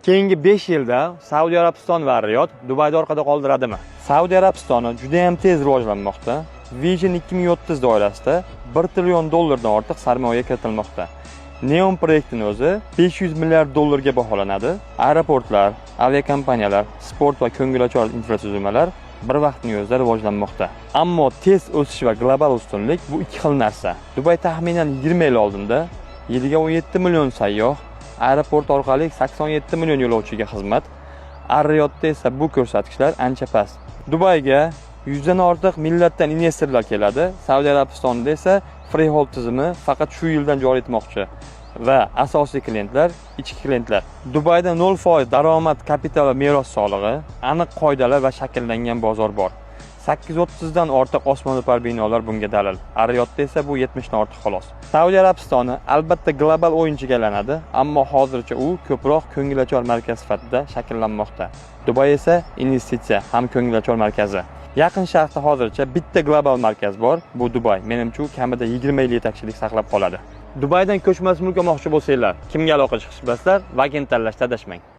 Keyingi 5 yilda Saudiya Arabistoni va Riyod Dubayni orqada qoldiradimi? Saudiya Arabistoni juda ham tez rivojlanmoqda. Vision 2030 doirasida $1 trillion dan ortiq sarmoya kiritilmoqda. Neom proyektining o'zi $500 milliard ga baholanadi. Aeroportlar, aviakompaniyalar, sport va ko'ngilochar infratuzilmalar bir vaqtning o'zida rivojlanmoqda. Ammo tez o'sish va global ustunlik bu ikki xil narsa. Dubay taxminan 20 yil oldinda yiliga 17 million sayyoh, aeroport orqali 87 million yo'lovchiga xizmat, Ar-Riyodda esa bu ko'rsatkichlar ancha past. Dubayga 100 dan ortiq millatdan investorlar keladi. Saudiya Arabistonida esa freehold tizimi faqat shu yildan joriy etmoqchi va asosiy klientlar ichki klientlar. Dubayda 0% daromad, kapital va meros solig'i, aniq qoidalar va shakllangan bozor bor. 830 dan ortiq osmono'par binolar bunga dalil. Ar-Riyodda esa bu 70 dan ortiq xolos. Saudiya Arabistoni albatta global o'yinchiga aylanadi, ammo hozircha u ko'proq ko'ngilochar markaz sifatida shakllanmoqda. Dubay esa investitsiya ham ko'ngilochar markazi. Yaqin Sharqda hozircha bitta global markaz bor, bu Dubay. Menimcha u kamida 20 yil yetakchilik saqlab qoladi. Dubaydan ko'chmas mulk olmoqchi bo'lsanglar, kimga aloqa chiqishibsizlar? Vagent tanlashda adashmang.